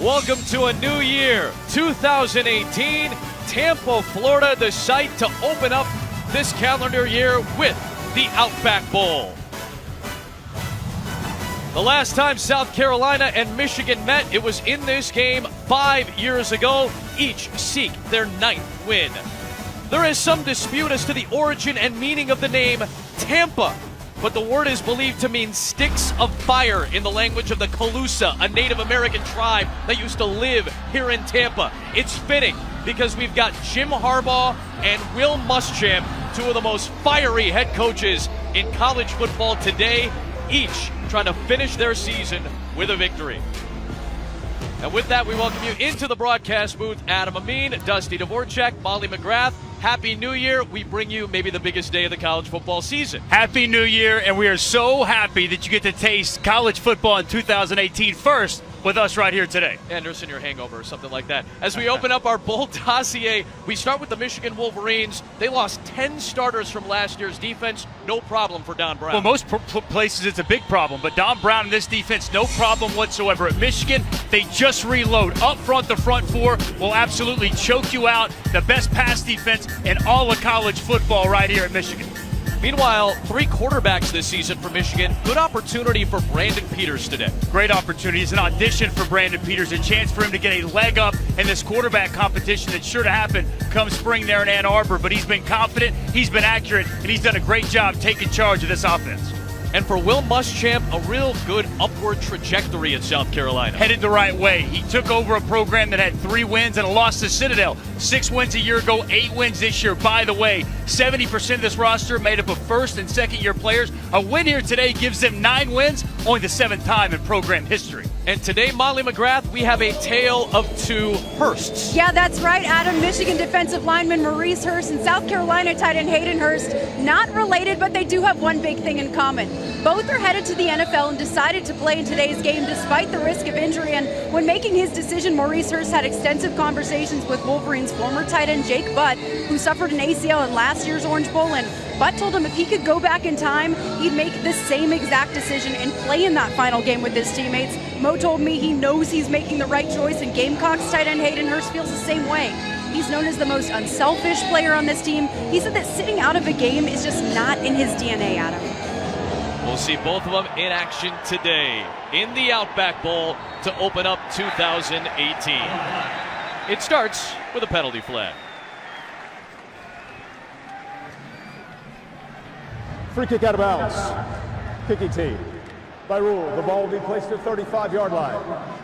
Welcome to a new year, 2018. Tampa, Florida, the site to open up this calendar year with the Outback Bowl. The last time South Carolina and Michigan met, it was in this game 5 years ago. Each seek their 9th win. There is some dispute as to the origin and meaning of the name Tampa, but the word is believed to mean sticks of fire in the language of the Calusa, a Native American tribe that used to live here in Tampa. It's fitting because we've got Jim Harbaugh and Will Muschamp, two of the most fiery head coaches in college football today, each trying to finish their season with a victory. And with that, we welcome you into the broadcast booth. Adam Amin, Dusty Dvorak, Molly McGrath. Happy New Year. We bring you maybe the biggest day of the college football season. Happy New Year, and we are so happy that you get to taste college football in 2018 first with us right here today. Anderson, your hangover or something like that. As we open up our bowl dossier, we start with the Michigan Wolverines. They lost 10 starters from last year's defense. No problem for Don Brown. Well, most places it's a big problem, but Don Brown in this defense, no problem whatsoever. At Michigan, they just reload. Up front, the front four will absolutely choke you out. The best pass defense in all of college football right here at Michigan. Meanwhile, 3 quarterbacks this season for Michigan. Good opportunity for Brandon Peters today. Great opportunity. It's an audition for Brandon Peters, a chance for him to get a leg up in this quarterback competition that's sure to happen come spring there in Ann Arbor. But he's been confident, he's been accurate, and he's done a great job taking charge of this offense. And for Will Muschamp, a real good upward trajectory at South Carolina. Headed the right way. He took over a program that had 3 wins and a loss to Citadel. 6 wins a year ago, 8 wins this year. By the way, 70% of this roster made up of first and second year players. A win here today gives them 9 wins, only the 7th time in program history. And today, Molly McGrath, we have a tale of 2 Hursts. Yeah, that's right, Adam. Michigan defensive lineman Maurice Hurst and South Carolina tight end Hayden Hurst. Not related, but they do have one big thing in common. Both are headed to the NFL and decided to play in today's game despite the risk of injury. And when making his decision, Maurice Hurst had extensive conversations with Wolverines former tight end Jake Butt, who suffered an ACL in last year's Orange Bowl. And Butt told him if he could go back in time, he'd make the same exact decision and play in that final game with his teammates. Mo told me he knows he's making the right choice, and Gamecocks tight end Hayden Hurst feels the same way. He's known as the most unselfish player on this team. He said that sitting out of a game is just not in his DNA, Adam. We'll see both of them in action today in the Outback Bowl to open up 2018. It starts with a penalty flag. Free kick out of bounds. Kicking team. By rule, the ball will be placed at 35-yard line.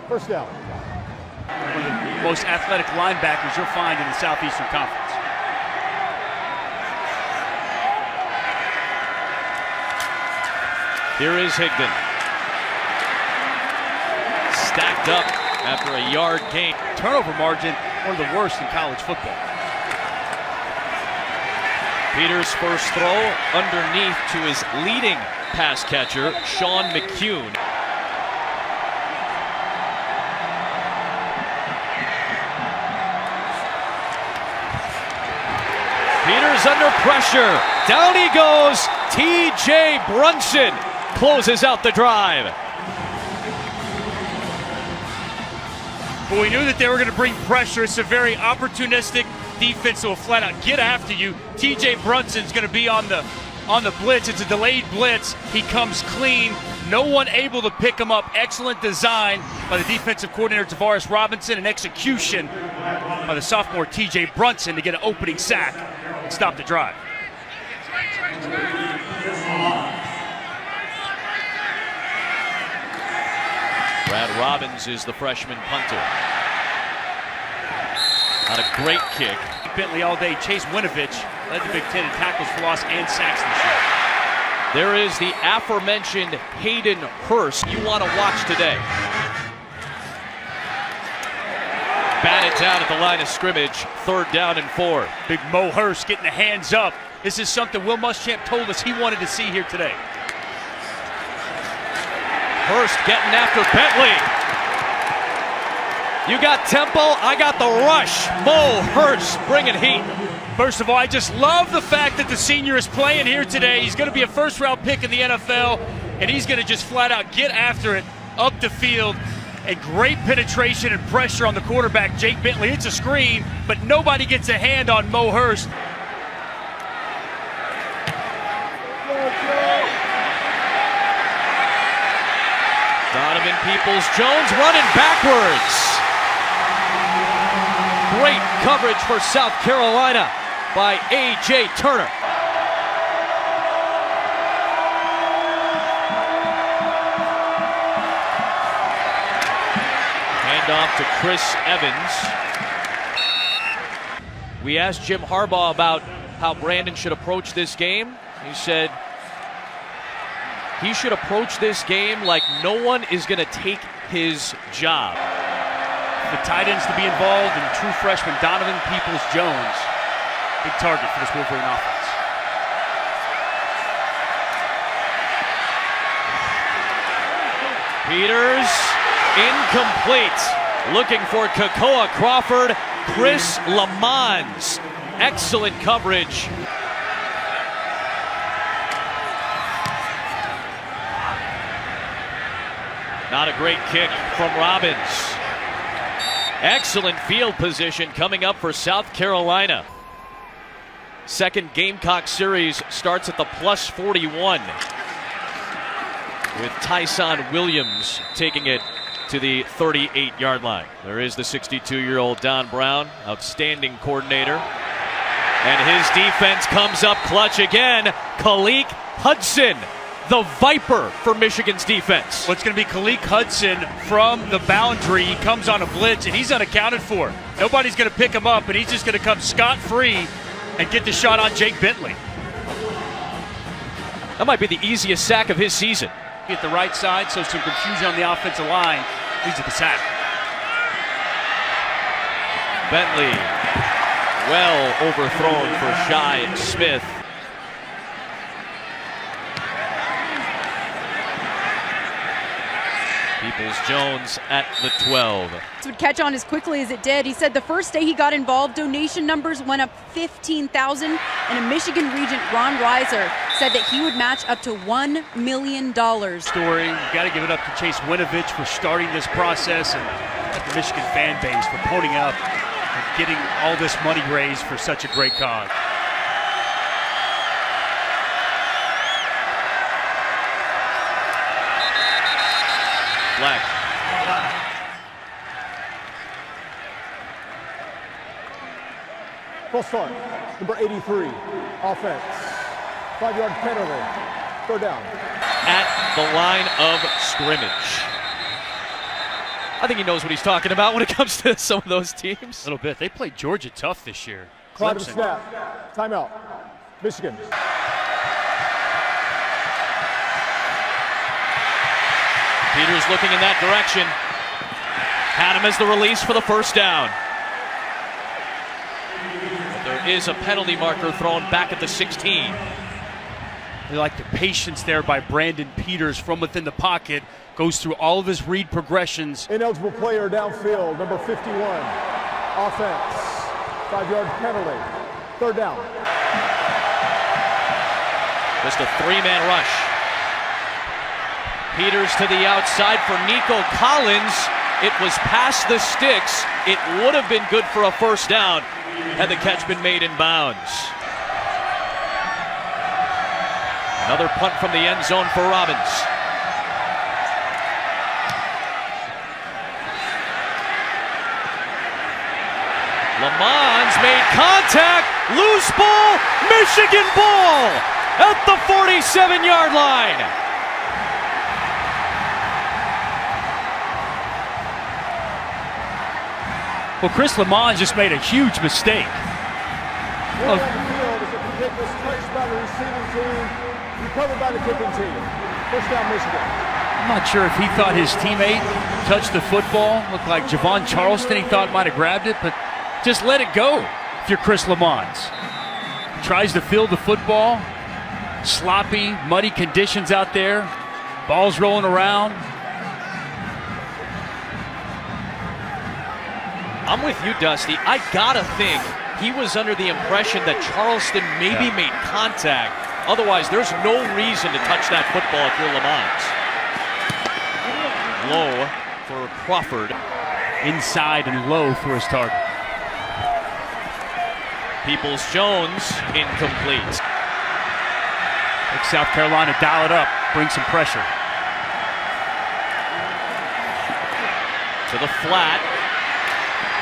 First down. One of the most athletic linebackers you'll find in the Southeastern Conference. Here is Higdon. Stacked up after a yard gain. Turnover margin, one of the worst in college football. Peters' first throw underneath to his leading pass catcher, Sean McCune. Peters under pressure. Down he goes. T.J. Brunson closes out the drive. But we knew that they were going to bring pressure. It's a very opportunistic defense that will flat out get after you. T.J. Brunson's going to be on the blitz. It's a delayed blitz. He comes clean. No one able to pick him up. Excellent design by the defensive coordinator Tavares Robinson and execution by the sophomore T.J. Brunson to get an opening sack and stop the drive. Brad Robbins is the freshman punter. On a great kick. Bentley all day. Chase Winovich led the Big Ten in tackles for loss and sacks this year. There is the aforementioned Hayden Hurst you want to watch today. Batted down at the line of scrimmage, 3rd down and 4. Big Mo Hurst getting the hands up. This is something Will Muschamp told us he wanted to see here today. Hurst getting after Bentley. You got tempo, I got the rush. Mo Hurst bringing heat. First of all, I just love the fact that the senior is playing here today. He's going to be a first-round pick in the NFL, and he's going to just flat out get after it up the field and great penetration and pressure on the quarterback, Jake Bentley. It's a screen, but nobody gets a hand on Mo Hurst. Donovan Peoples-Jones running backwards. Great coverage for South Carolina by A.J. Turner. Handoff to Chris Evans. We asked Jim Harbaugh about how Brandon should approach this game. He said he should approach this game like no one is going to take his job. The tight ends to be involved, and true freshman Donovan Peoples-Jones. Big target for this Wolverine offense. Peters, incomplete. Looking for Kakoa Crawford. Chris Lamons, excellent coverage. Not a great kick from Robbins. Excellent field position coming up for South Carolina. Second Gamecock series starts at the plus 41 with Tyson Williams taking it to the 38-yard line. There is the 62-year-old Don Brown, outstanding coordinator. And his defense comes up clutch again. Khaleke Hudson, the Viper for Michigan's defense. Well, it's going to be Khaleke Hudson from the boundary. He comes on a blitz, and he's unaccounted for. Nobody's going to pick him up, and he's just going to come scot-free and get the shot on Jake Bentley. That might be the easiest sack of his season. At the right side, so some confusion on the offensive line. Leads to the sack. Bentley, well overthrown for Shi Smith. Peoples-Jones at the 12. This would catch on as quickly as it did. He said the first day he got involved, donation numbers went up 15,000, and a Michigan regent, Ron Reiser, said that he would match up to $1 million. Story, you got to give it up to Chase Winovich for starting this process, and the Michigan fan base for ponying up and getting all this money raised for such a great cause. Black. Full start. Number 83, offense. 5-yard penalty. Third down. At the line of scrimmage. I think he knows what he's talking about when it comes to some of those teams. A little bit. They played Georgia tough this year. Clyde snap. Timeout. Michigan. Peters looking in that direction. Had him as the release for the first down. But there is a penalty marker thrown back at the 16. They like the patience there by Brandon Peters from within the pocket. Goes through all of his read progressions. Ineligible player downfield, number 51. Offense. 5-yard penalty. Third down. Just a three-man rush. Peters to the outside for Nico Collins. It was past the sticks. It would have been good for a first down had the catch been made in bounds. Another punt from the end zone for Robbins. Lamons made contact. Loose ball. Michigan ball at the 47-yard line. Well, Chris Lamons just made a huge mistake. On the field is a kick was touched by the receiving team, recovered by the kicking team. First down, Michigan. I'm not sure if he thought his teammate touched the football. Looked like Javon Charleston, he thought might have grabbed it, but just let it go if you're Chris Lamons. Tries to field the football. Sloppy, muddy conditions out there. Ball's rolling around. I'm with you, Dusty. I gotta think he was under the impression that Charleston maybe made contact. Otherwise, there's no reason to touch that football if you're Lamont. Low for Crawford. Inside and low for his target. Peoples-Jones, incomplete. Like South Carolina, dial it up, bring some pressure. To the flat.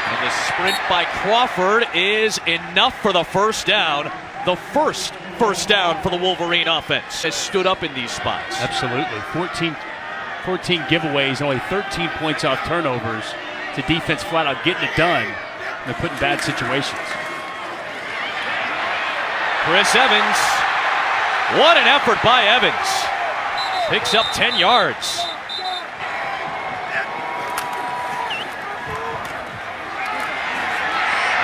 And the sprint by Crawford is enough for the first down. The first down for the Wolverine offense has stood up in these spots. Absolutely. 14 giveaways, only 13 points off turnovers. The defense flat out getting it done. And they're put in bad situations. Chris Evans. What an effort by Evans. Picks up 10 yards.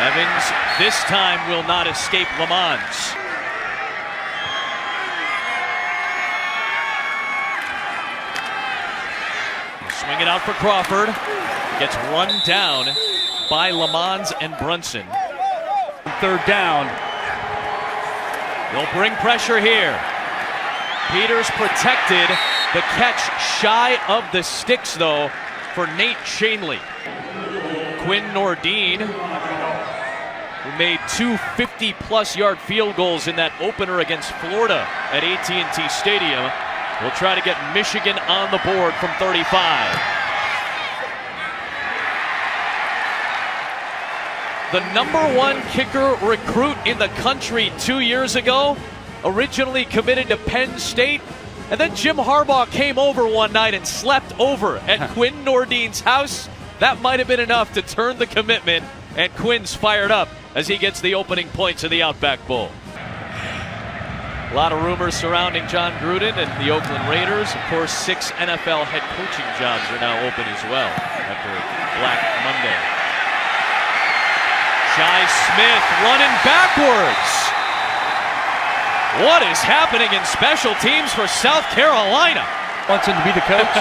Evans this time will not escape Lamons. Swing it out for Crawford. Gets run down by Lamons and Brunson. Third down. They'll bring pressure here. Peters protected. The catch shy of the sticks, though, for Nate Shanley. Quinn Nordine, who made two 50-plus yard field goals in that opener against Florida at AT&T Stadium, will try to get Michigan on the board from 35. The #1 kicker recruit in the country 2 years ago, originally committed to Penn State, and then Jim Harbaugh came over one night and slept over at Quinn Nordine's house. That might have been enough to turn the commitment, and Quinn's fired up as he gets the opening points of the Outback Bowl. A lot of rumors surrounding John Gruden and the Oakland Raiders. Of course, 6 NFL head coaching jobs are now open as well after Black Monday. Shi Smith running backwards. What is happening in special teams for South Carolina? Wants him to be the coach.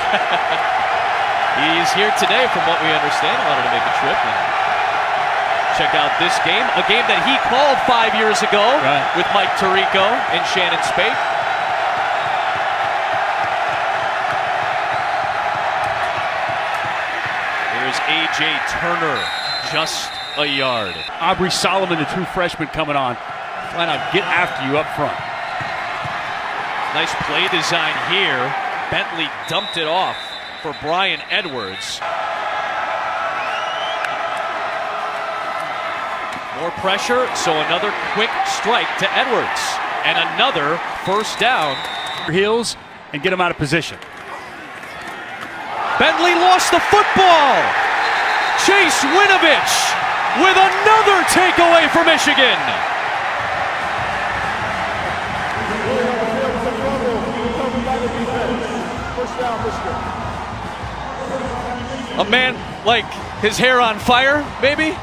He's here today, from what we understand. Wanted to make a trip and check out this game. A game that he called 5 years ago with Mike Tirico and Shannon Spate. Here's A.J. Turner, just a yard. Aubrey Solomon, the true freshman, coming on. Flat out get after you up front. Nice play design here. Bentley dumped it off for Brian Edwards. More pressure, so another quick strike to Edwards. And another first down. Heels and get him out of position. Bentley lost the football. Chase Winovich with another takeaway for Michigan. A man like his hair on fire, maybe?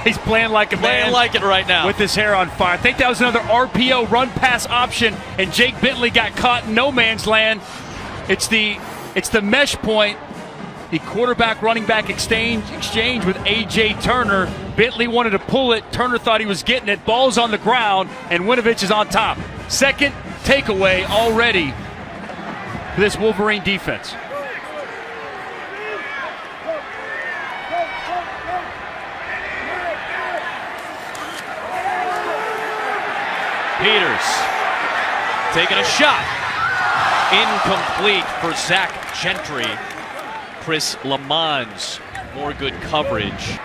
He's playing like a man. Playing like it right now. With his hair on fire. I think that was another RPO run pass option, and Jake Bentley got caught in no man's land. It's the mesh point. The quarterback running back exchange with A.J. Turner. Bentley wanted to pull it. Turner thought he was getting it. Ball's on the ground, and Winovich is on top. Second takeaway already for this Wolverine defense. Peters taking a shot. Incomplete for Zach Gentry. Chris Lamons, more good coverage.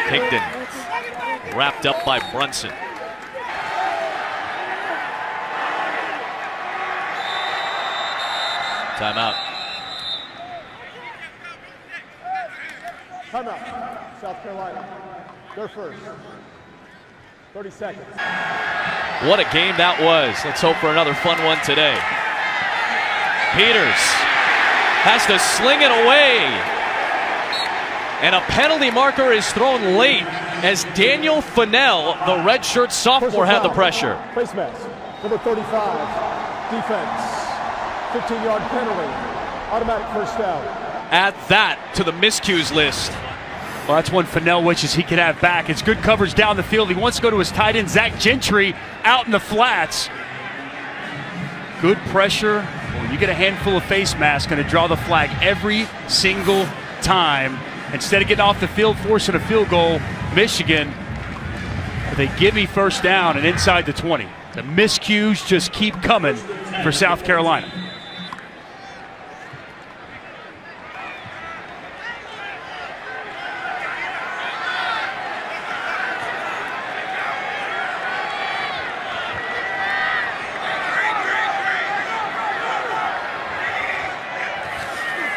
Higdon wrapped up by Brunson. Timeout. Timeout. South Carolina. They're first. 30 seconds. What a game that was. Let's hope for another fun one today. Peters has to sling it away. And a penalty marker is thrown late as Daniel Fennell, the redshirt sophomore, had the pressure. Face mask, number 35, defense, 15-yard penalty, automatic first down. Add that to the miscues list. Well, that's one Fennell wishes he could have back. It's good coverage down the field. He wants to go to his tight end, Zach Gentry, out in the flats. Good pressure. When you get a handful of face masks, going to draw the flag every single time. Instead of getting off the field, forcing a field goal, Michigan, they give me first down and inside the 20. The miscues just keep coming for South Carolina.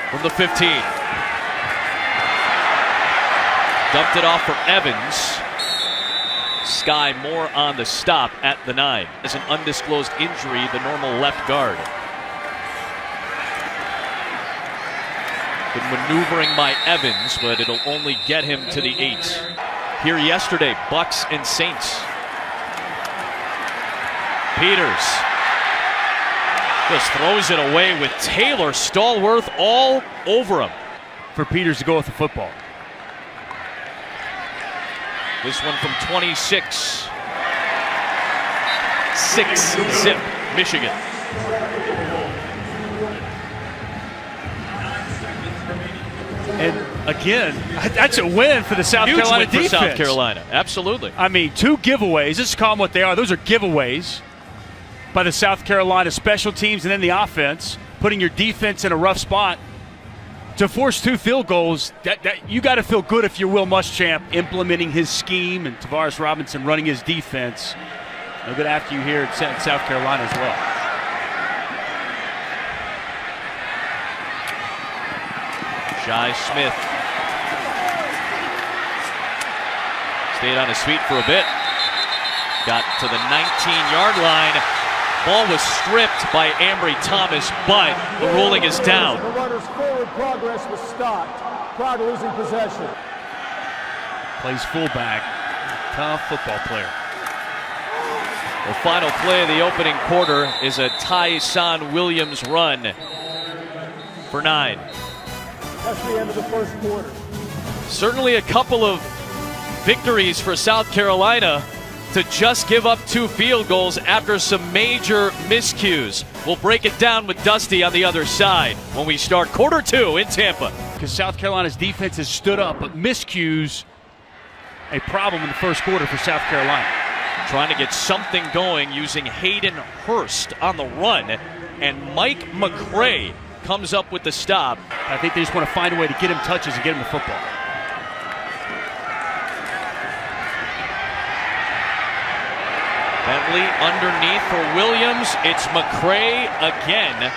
From the 15. Dumped it off for Evans. Sky Moore on the stop at the 9. As an undisclosed injury, the normal left guard. Been maneuvering by Evans, but it'll only get him to the 8. Here yesterday, Bucks and Saints. Peters just throws it away with Taylor Stallworth all over him. For Peters to go with the football. This one from 26. 6-zip, Michigan. And again, that's a win for the South Huge Carolina win for defense. South Carolina, absolutely. I mean, 2 giveaways. Let's call them what they are. Those are giveaways by the South Carolina special teams and then the offense, putting your defense in a rough spot. To force 2 field goals, that you got to feel good if you're Will Muschamp implementing his scheme and Tavares Robinson running his defense. They'll get after you here at South Carolina as well. Shi Smith stayed on his feet for a bit. Got to the 19-yard line. Ball was stripped by Ambry Thomas, but the ruling is down. The runner's forward progress was stopped prior to losing possession. Plays fullback. Tough football player. The final play of the opening quarter is a Tyson Williams run for 9. That's the end of the first quarter. Certainly a couple of victories for South Carolina to just give up 2 field goals after some major miscues. We'll break it down with Dusty on the other side when we start quarter 2 in Tampa. Because South Carolina's defense has stood up, but miscues a problem in the first quarter for South Carolina. Trying to get something going using Hayden Hurst on the run, and Mike McCray comes up with the stop. I think they just want to find a way to get him touches and get him the football. Bentley underneath for Williams. It's McCray again.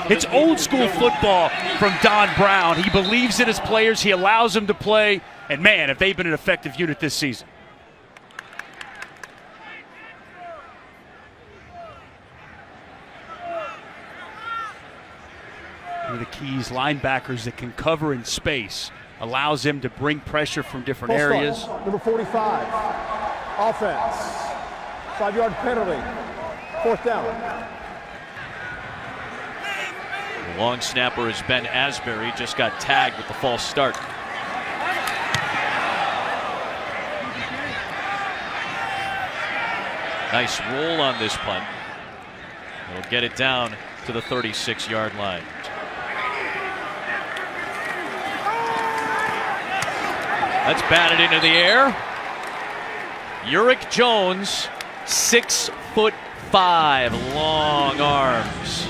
It's old school football from Don Brown. He believes in his players. He allows them to play. And man, have they been an effective unit this season. One of the keys, linebackers that can cover in space, allows them to bring pressure from different areas. Number 45. Offense. 5-yard penalty. 4th down. The long snapper is Ben Asbury. Just got tagged with the false start. Nice roll on this punt. It'll get it down to the 36-yard line. That's batted into the air. Uric Jones, 6'5", long arms.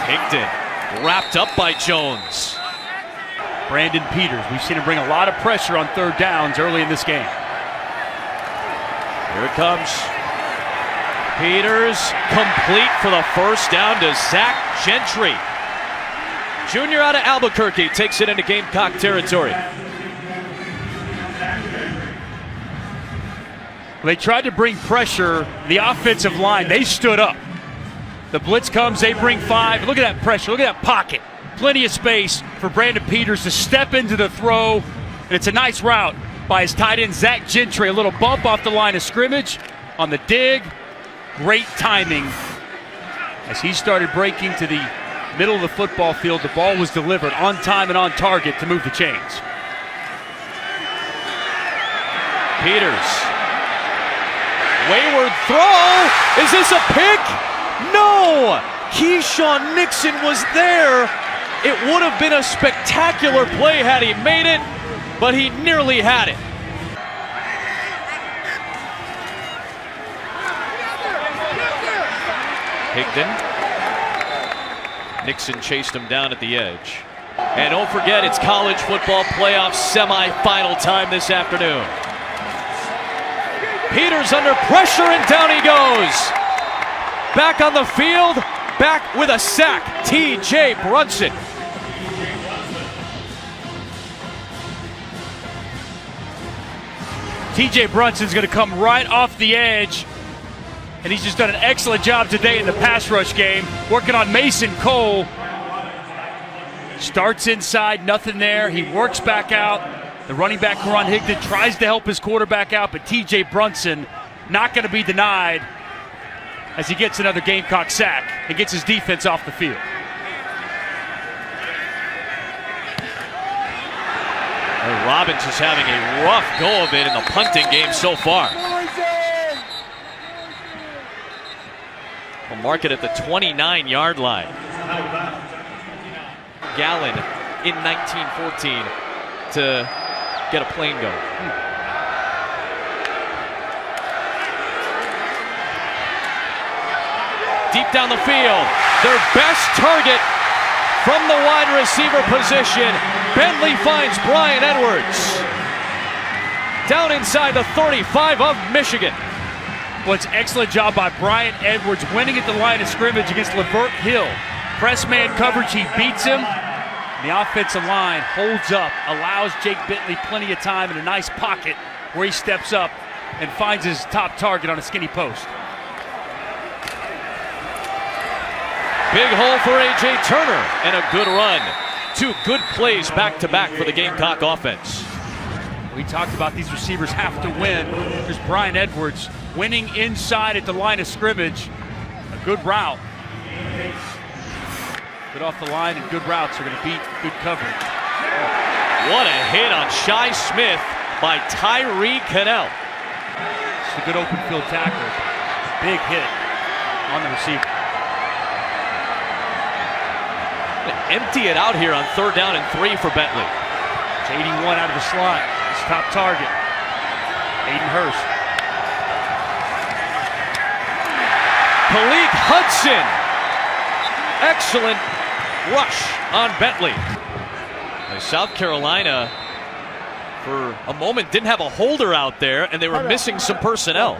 Higdon wrapped up by Jones. Brandon Peters, we've seen him bring a lot of pressure on 3rd downs early in this game. Here it comes. Peters complete for the first down to Zach Gentry. Junior out of Albuquerque takes it into Gamecock territory. They tried to bring pressure. The offensive line, they stood up. The blitz comes, they bring 5. Look at that pressure, look at that pocket. Plenty of space for Brandon Peters to step into the throw. And it's a nice route by his tight end, Zach Gentry. A little bump off the line of scrimmage on the dig. Great timing. As he started breaking to the middle of the football field, the ball was delivered on time and on target to move the chains. Peters Wayward throw. Is this a pick? No! Keyshawn Nixon was there. It would have been a spectacular play had he made it, but he nearly had it. Higdon. Nixon chased him down at the edge. And don't forget, it's college football playoff semifinal time this afternoon. Peters under pressure, and down he goes. Back on the field, back with a sack, T.J. Brunson. T.J. Brunson's going to come right off the edge, and he's just done an excellent job today in the pass rush game, working on Mason Cole. Starts inside, nothing there. He works back out. The running back, Karan Higdon, tries to help his quarterback out, but T.J. Brunson not going to be denied as he gets another Gamecock sack and gets his defense off the field. Robbins is having a rough go of it in the punting game so far. We'll mark it at the 29-yard line. Gallen in 1914 to get a plane going. Deep down the field, their best target from the wide receiver position. Bentley finds Brian Edwards. Down inside the 35 of Michigan. Well, it's an excellent job by Brian Edwards winning at the line of scrimmage against Levert Hill. Press man coverage, he beats him. The offensive line holds up, allows Jake Bentley plenty of time in a nice pocket where he steps up and finds his top target on a skinny post. Big hole for A.J. Turner and a good run. Two good plays back-to-back for the Gamecock offense. We talked about these receivers have to win. There's Brian Edwards winning inside at the line of scrimmage. A good route. Good off the line, and good routes are going to beat good coverage. What a hit on Shi Smith by Tyree Cannell. It's a good open field tackle. Big hit on the receiver. Empty it out here on 3rd down and 3 for Bentley. It's 81 out of the slot. His top target, Aiden Hurst. Khalid Hudson. Excellent rush on Bentley. South Carolina, for a moment, didn't have a holder out there, and they were missing some personnel.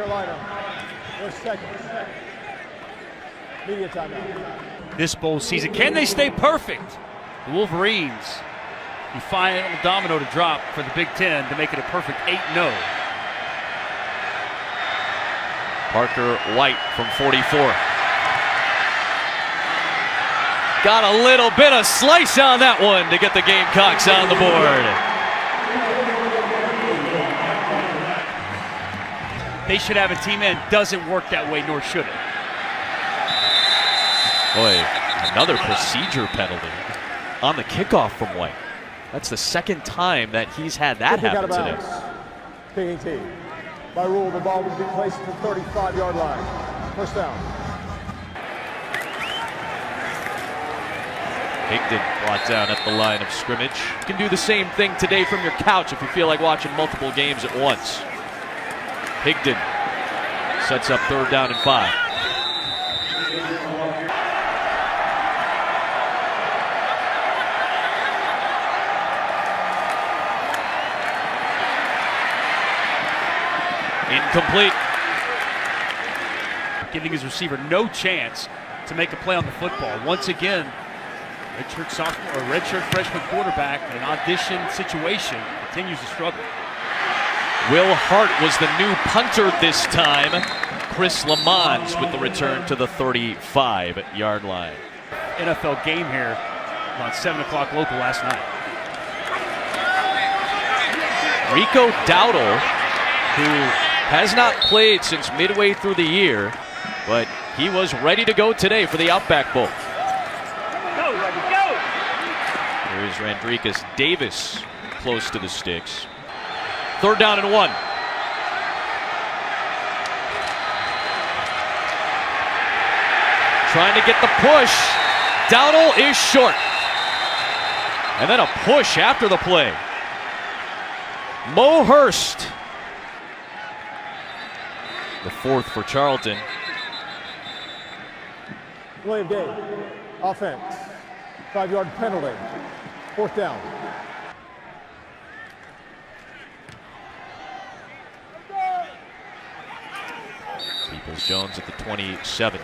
This bowl season, can they stay perfect? The Wolverines, the final domino to drop for the Big Ten to make it a perfect 8-0. Parker White from 44. Got a little bit of slice on that one to get the Gamecocks on the board. They should have a team in. Doesn't work that way, nor should it. Boy, another procedure penalty on the kickoff from White. That's the second time that he's had that happen today. PAT. By rule, the ball will be placed at the 35-yard line. First down. Higdon brought down at the line of scrimmage. You can do the same thing today from your couch if you feel like watching multiple games at once. Higdon sets up 3rd down and 5. Incomplete. Giving his receiver no chance to make a play on the football. Once again, redshirt freshman quarterback in an audition situation continues to struggle. Will Hart was the new punter this time. Chris Lamons with the return to the 35-yard line. NFL game here about 7 o'clock local last night. Rico Dowdle, who has not played since midway through the year, but he was ready to go today for the Outback Bowl. Here's Randricus Davis close to the sticks. 3rd down and 1. trying to get the push. Dowdle is short. And then a push after the play. Mo Hurst. The fourth for Charlton. Delay of game. Offense. 5-yard penalty. Fourth down. Peoples-Jones at the 27.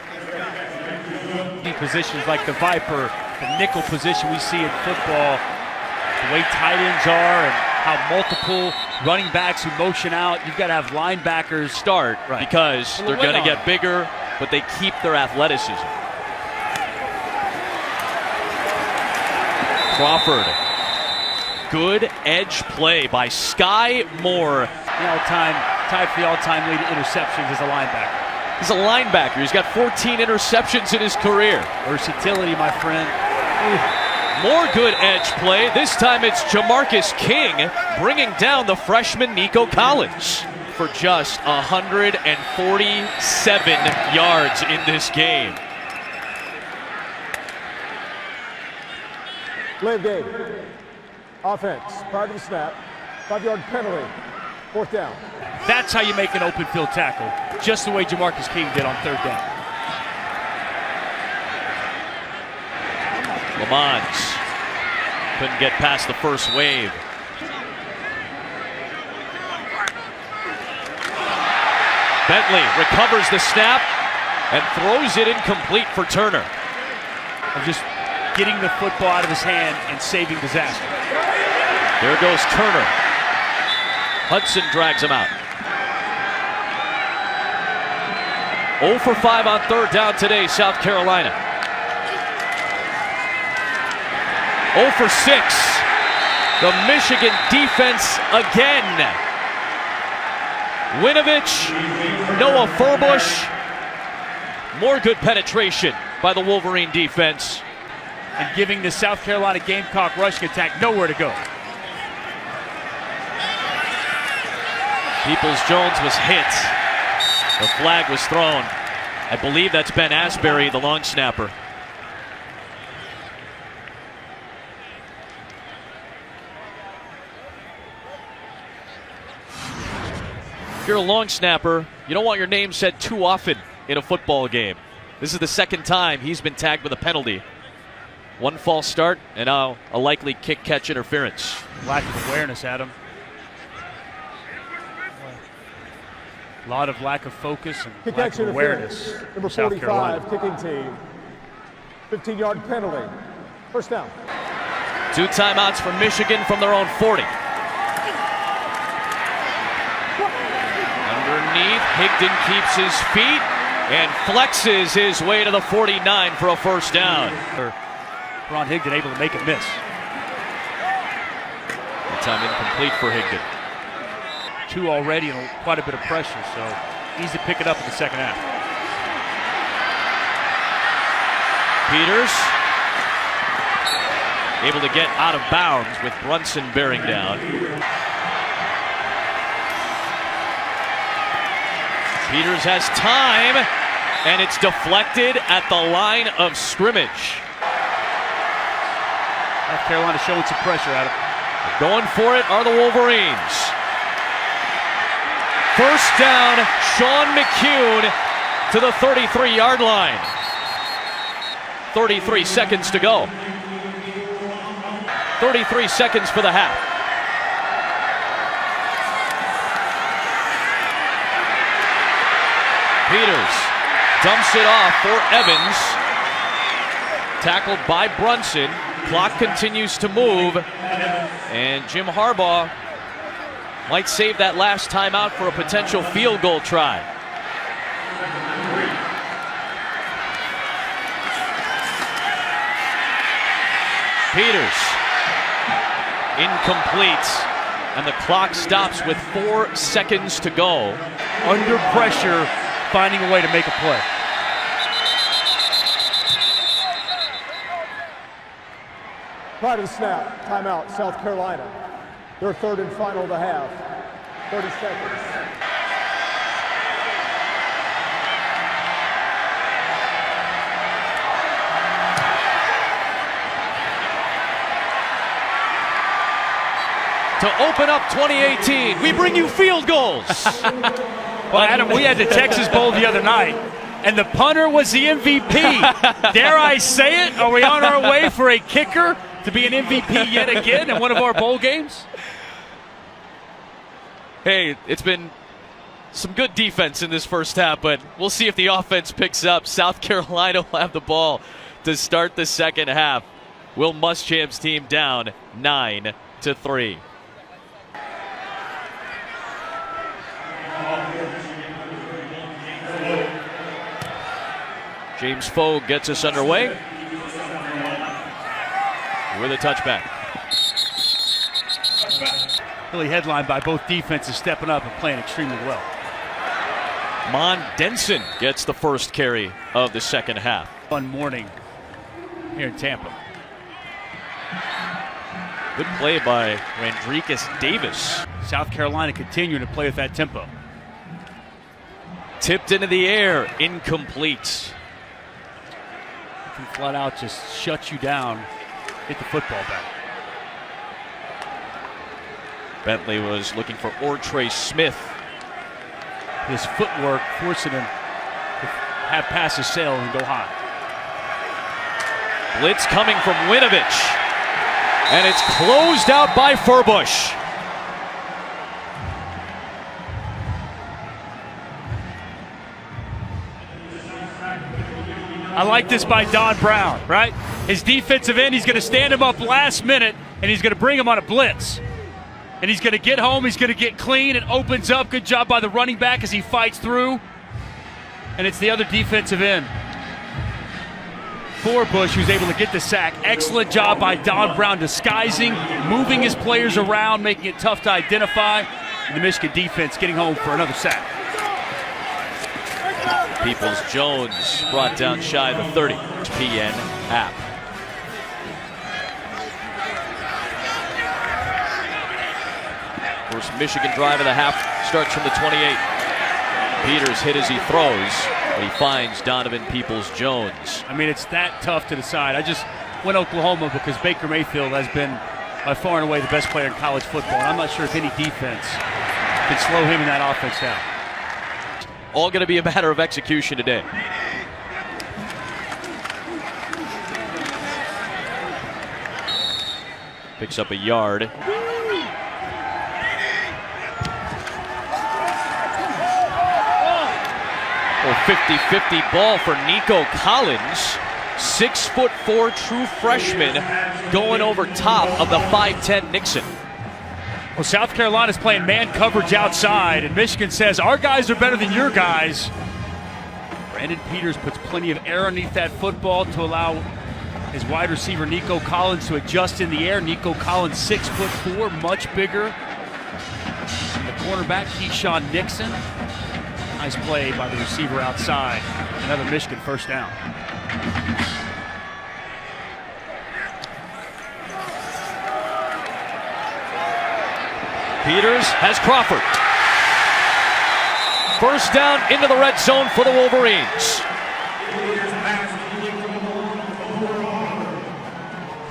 Positions like the Viper, the nickel position we see in football, the way tight ends are and how multiple running backs who motion out, you've got to have linebackers Start because they're going to get bigger, but they keep their athleticism. Crawford. Good edge play by Sky Moore. Tied for the all-time lead in interceptions as a linebacker. He's a linebacker. He's got 14 interceptions in his career. Versatility, my friend. More good edge play. This time it's Jamarcus King bringing down the freshman Nico Collins for just 147 yards in this game. Delay of game. Offense. Prior to the snap. 5-yard penalty. Fourth down. That's how you make an open field tackle, just the way Jamarcus King did on third down. Lamont couldn't get past the first wave. Bentley recovers the snap and throws it incomplete for Turner. Of just getting the football out of his hand and saving disaster. There goes Turner. Hudson drags him out. 0 for 5 on third down today, South Carolina. 0 for 6. The Michigan defense again. Winovich, Noah Furbush. More good penetration by the Wolverine defense. And giving the South Carolina Gamecock rushing attack nowhere to go. Peoples-Jones was hit. The flag was thrown. I believe that's Ben Asbury, the long snapper. If you're a long snapper, you don't want your name said too often in a football game. This is the second time he's been tagged with a penalty. One false start, and now a likely kick-catch interference. Lack of awareness, Adam. A lot of lack of focus and lack of awareness. Number South 45, kicking team. 15-yard penalty. First down. 2 timeouts for Michigan from their own 40. Underneath, Higdon keeps his feet and flexes his way to the 49 for a first down. Ron Higdon able to make a miss. That time incomplete for Higdon. 2 already and quite a bit of pressure, so easy to pick it up in the second half. Peters able to get out of bounds with Brunson bearing down. Peters has time, and it's deflected at the line of scrimmage. South Carolina showing some pressure, Adam. Going for it are the Wolverines. First down, Sean McCune to the 33-yard line. 33 seconds to go. 33 seconds for the half. Peters dumps it off for Evans. Tackled by Brunson. Clock continues to move. And Jim Harbaugh might save that last timeout for a potential field goal try. Peters. Incomplete. And the clock stops with 4 seconds to go. Under pressure, finding a way to make a play. Prior to the snap, timeout, South Carolina. Their third and final of the half. 30 seconds. to open up 2018. We bring you field goals. Well, Adam, we had the Texas Bowl the other night, and the punter was the MVP. Dare I say it? Are we on our way for a kicker to be an MVP yet again in one of our bowl games? Hey, it's been some good defense in this first half, but we'll see if the offense picks up. South Carolina will have the ball to start the second half. Will Muschamp's team down 9-3. James Fogue gets us underway with a touchback. Really headlined by both defenses stepping up and playing extremely well. Mon Denson gets the first carry of the second half. Fun morning here in Tampa. Good play by Randricus Davis. South Carolina continuing to play with that tempo. Tipped into the air, incomplete. Can flat out just shut you down, hit the football back. Bentley was looking for Ortre Smith. His footwork forcing him to have passes sail and go high. Blitz coming from Winovich. And it's closed out by Furbush. I like this by Don Brown, right? His defensive end, he's going to stand him up last minute, and he's going to bring him on a blitz. And he's going to get home, he's going to get clean, and opens up. Good job by the running back as he fights through. And it's the other defensive end, Furbush, who's able to get the sack. Excellent job by Don Brown disguising, moving his players around, making it tough to identify. And the Michigan defense getting home for another sack. Peoples-Jones brought down shy of the 30. PN App. First Michigan drive of the half starts from the 28. Peters hit as he throws, but he finds Donovan Peoples-Jones. I mean, it's that tough to decide. I just went Oklahoma because Baker Mayfield has been by far and away the best player in college football. And I'm not sure if any defense can slow him in that offense down. All going to be a matter of execution today. Picks up a yard. Or 50-50 ball for Nico Collins. 6'4" true freshman going over top of the 5'10" Nixon. Well, South Carolina's playing man coverage outside, and Michigan says, our guys are better than your guys. Brandon Peters puts plenty of air underneath that football to allow his wide receiver Nico Collins to adjust in the air. Nico Collins, 6'4", much bigger. And the cornerback, Keyshawn Nixon. Nice play by the receiver outside. Another Michigan first down. Peters has Crawford. First down into the red zone for the Wolverines.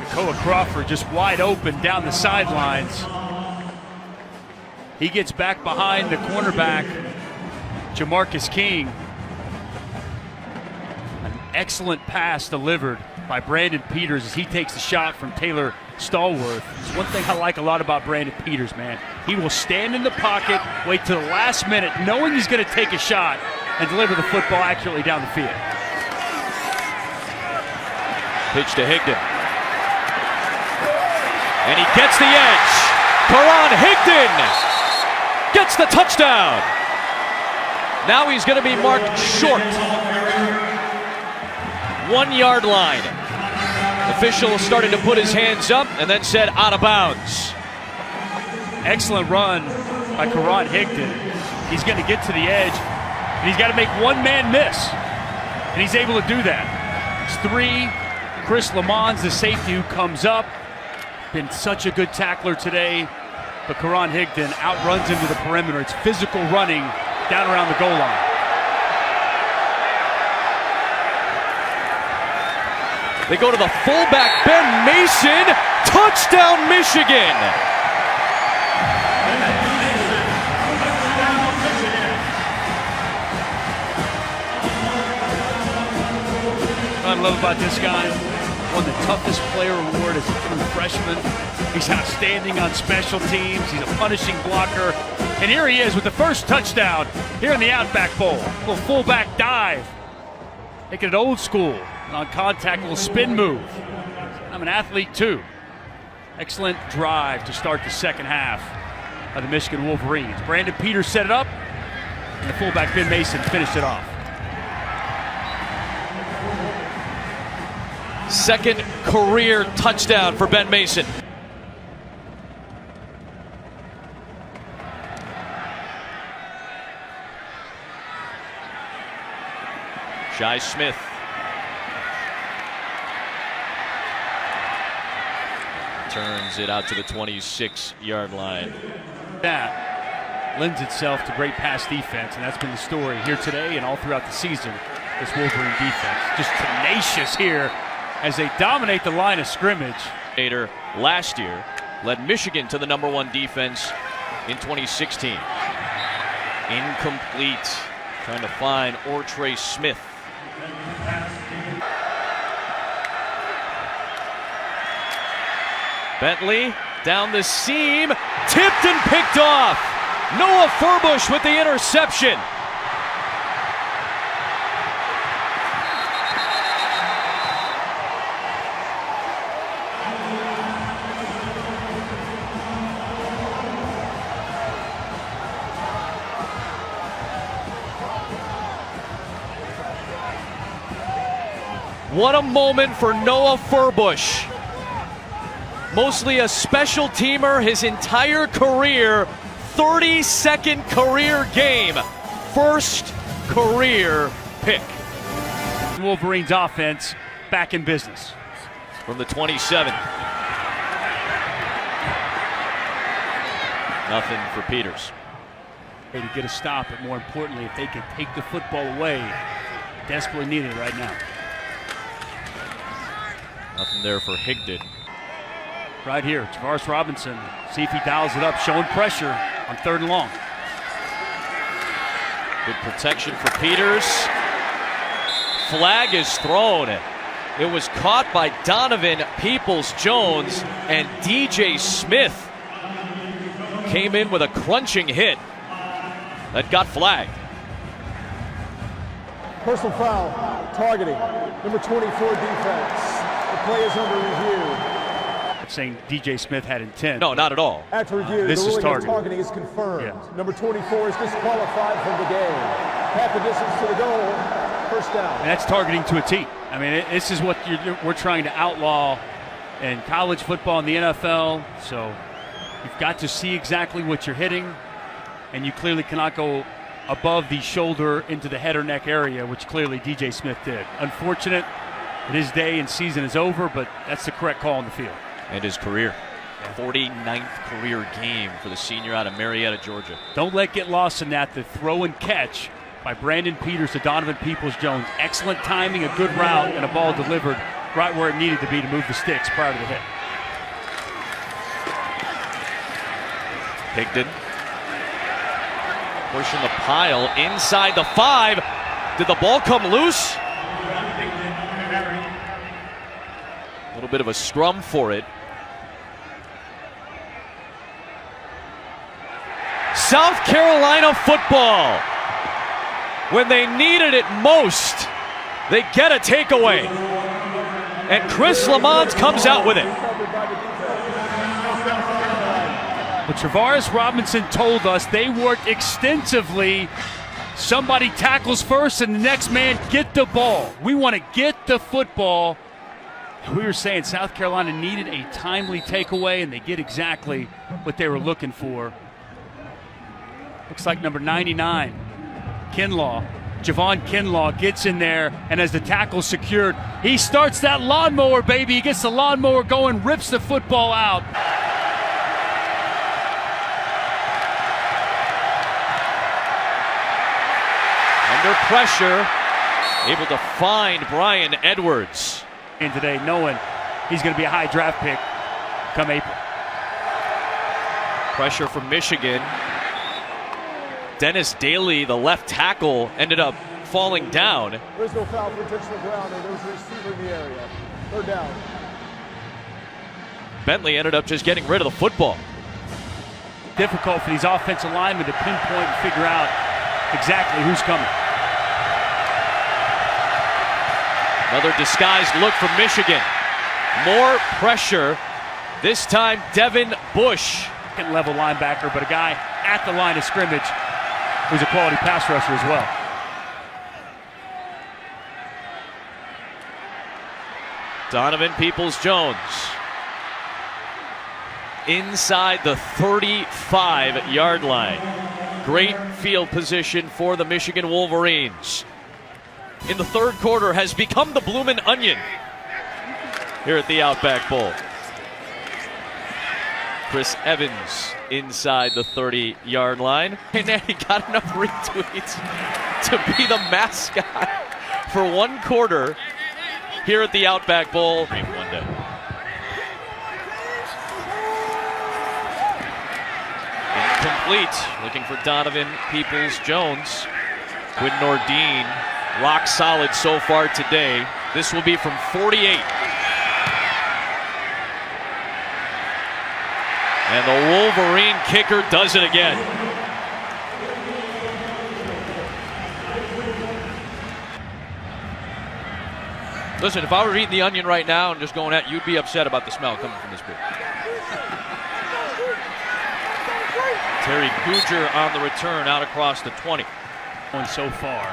Nakoa Crawford just wide open down the sidelines. He gets back behind the cornerback, Jamarcus King. An excellent pass delivered by Brandon Peters as he takes the shot from Taylor Stallworth. It's one thing I like a lot about Brandon Peters, man. He will stand in the pocket, wait till the last minute, knowing he's going to take a shot and deliver the football accurately down the field. Pitch to Higdon. And he gets the edge. Karan Higdon gets the touchdown. Now he's going to be marked short. 1 yard line. Official started to put his hands up and then said out of bounds. Excellent run by Karan Higdon. He's going to get to the edge, and he's got to make one man miss. And he's able to do that. It's 3. Chris Lamons, the safety who comes up. Been such a good tackler today. But Karan Higdon outruns him to the perimeter. It's physical running down around the goal line. They go to the fullback, Ben Mason. Touchdown, Michigan. I love about this guy? Won the toughest player award as a true freshman. He's outstanding on special teams. He's a punishing blocker. And here he is with the first touchdown here in the Outback Bowl. Little fullback dive. Making it old school. On contact, little spin move. I'm an athlete too. Excellent drive to start the second half of the Michigan Wolverines. Brandon Peters set it up, and the fullback Ben Mason finished it off. Second career touchdown for Ben Mason. Shi Smith. Turns it out to the 26-yard line. That lends itself to great pass defense, and that's been the story here today and all throughout the season. This Wolverine defense just tenacious here as they dominate the line of scrimmage. Last year led Michigan to the #1 defense in 2016. Incomplete. Trying to find Ortre Smith. Bentley down the seam, tipped and picked off. Noah Furbush with the interception. What a moment for Noah Furbush. Mostly a special teamer his entire career, 32nd career game, first career pick. Wolverines offense back in business. From the 27. Nothing for Peters. To get a stop, but more importantly, if they can take the football away, desperately needed right now. Nothing there for Higdon. Right here, Tavares Robinson. See if he dials it up, showing pressure on 3rd and long. Good protection for Peters. Flag is thrown. It was caught by Donovan Peoples-Jones, and DJ Smith came in with a crunching hit that got flagged. Personal foul, targeting, number 24 defense. The play is under review. Saying DJ Smith had intent. No, not at all. After review, This the is ruling of targeting is confirmed. Yeah. Number 24 is disqualified from the game. Half the distance to the goal, first down. And that's targeting to a T. I mean, this is what we're trying to outlaw in college football and the NFL. So you've got to see exactly what you're hitting, and you clearly cannot go above the shoulder into the head or neck area, which clearly DJ Smith did. Unfortunate that his day and season is over, but that's the correct call on the field. And his career. 49th career game for the senior out of Marietta, Georgia. Don't let get lost in that. The throw and catch by Brandon Peters to Donovan Peoples-Jones. Excellent timing, a good route, and a ball delivered right where it needed to be to move the sticks prior to the hit. Higdon pushing the pile inside the 5. Did the ball come loose? A little bit of a scrum for it. South Carolina football. When they needed it most, they get a takeaway. And Chris Lamont comes out with it. But Tavares Robinson told us they worked extensively. Somebody tackles first and the next man get the ball. We want to get the football. We were saying South Carolina needed a timely takeaway, and they get exactly what they were looking for. Looks like number 99, Kinlaw. Javon Kinlaw gets in there, and as the tackle's secured, he starts that lawnmower, baby. He gets the lawnmower going, rips the football out. Under pressure, able to find Brian Edwards. And today, knowing he's going to be a high draft pick come April. Pressure from Michigan. Dennis Daly, the left tackle, ended up falling down. There's no foul for intentional grounding. There was a receiver in the area. Third down. Bentley ended up just getting rid of the football. Difficult for these offensive linemen to pinpoint and figure out exactly who's coming. Another disguised look from Michigan. More pressure. This time, Devin Bush. Level linebacker, but a guy at the line of scrimmage who's a quality pass rusher as well. Donovan Peoples-Jones. Inside the 35-yard line. Great field position for the Michigan Wolverines. In the third quarter has become the bloomin' onion here at the Outback Bowl. Chris Evans inside the 30-yard line. And then he got enough retweets to be the mascot for one quarter here at the Outback Bowl. One day. Incomplete. Looking for Donovan Peoples-Jones. Quinn Nordine, rock solid so far today. This will be from 48. And the Wolverine kicker does it again. Listen, if I were eating the onion right now and just going at, you'd be upset about the smell coming from this booth. Terry Guger on the return out across the 20. Going so far.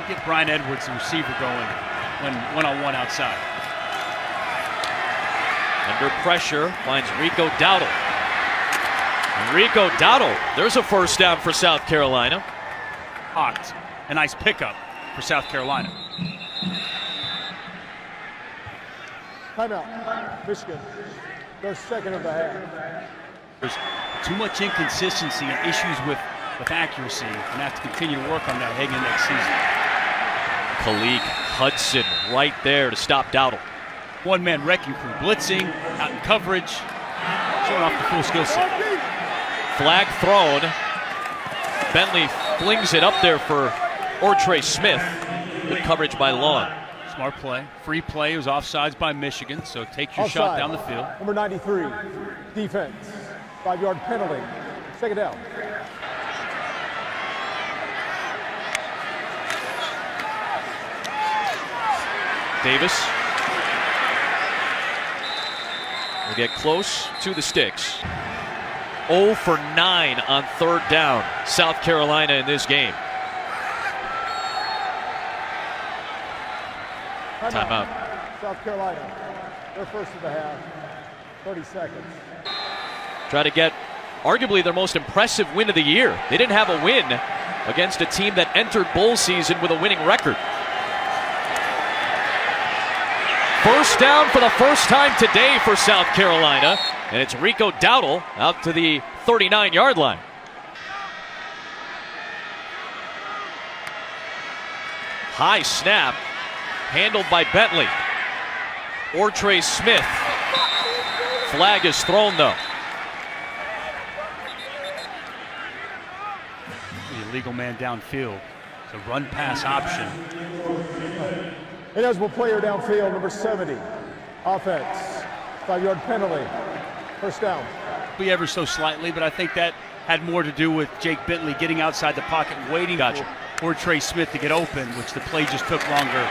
Get Brian Edwards, the receiver, going when one-on-one outside. Under pressure, finds Rico Dowdle. Rico Dowdle, there's a first down for South Carolina. Hawked. A nice pickup for South Carolina. Timeout. Michigan. Their second of the half. There's too much inconsistency and issues with accuracy, and have to continue to work on that heading into next season. Khalid Hudson right there to stop Dowdle. One-man wrecking crew, blitzing, out in coverage, showing off the full skill set. Flag thrown. Bentley flings it up there for Ortre Smith. Good coverage by Long. Smart play. Free play. It was offsides by Michigan, so take your Offside. shot down the field. Number 93, defense. 5-yard penalty. Second down. Davis will get close to the sticks. 0 for 9 on third down. South Carolina in this game. Timeout. South Carolina. Their first of the half. 30 seconds. Try to get arguably their most impressive win of the year. They didn't have a win against a team that entered bowl season with a winning record. First down for the first time today for South Carolina, and it's Rico Dowdle out to the 39-yard line. High snap, handled by Bentley. Ortre Smith. Flag is thrown though. The illegal man downfield. It's a run-pass option. Ineligible player downfield, number 70. Offense. 5-yard penalty. First down. Be ever so slightly, but I think that had more to do with Jake Bentley getting outside the pocket and waiting for Trey Smith to get open, which the play just took longer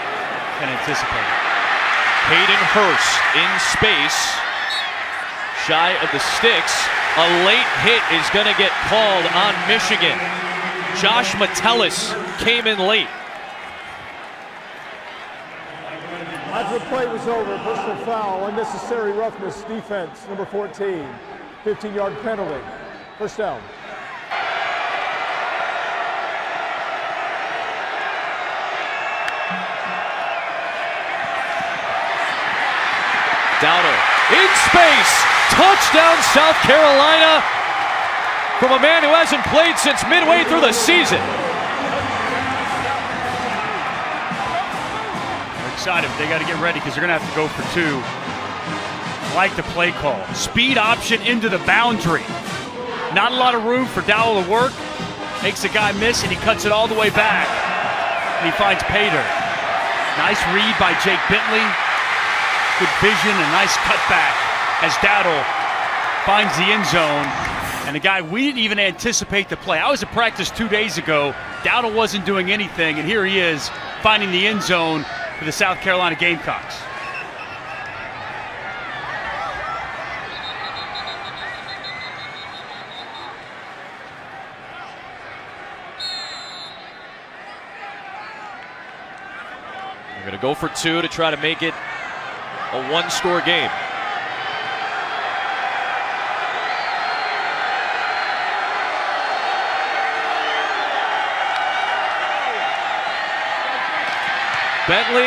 than anticipated. Hayden Hurst in space. Shy of the sticks. A late hit is going to get called on Michigan. Josh Metellus came in late. After the play was over, personal foul, unnecessary roughness, defense, number 14. 15-yard penalty. First down. Dowdle in space. Touchdown, South Carolina, from a man who hasn't played since midway through the season. They're excited, but they got to get ready because they're going to have to go for two. Like the play call. Speed option into the boundary. Not a lot of room for Dowdle to work. Makes the guy miss, and he cuts it all the way back. and he finds Pater. Nice read by Jake Bentley. Good vision and nice cutback as Dowdle finds the end zone. And the guy we didn't even anticipate the play. I was at practice 2 days ago. Dowdle wasn't doing anything, and here he is finding the end zone for the South Carolina Gamecocks. We're going to go for two to try to make it a one-score game. Bentley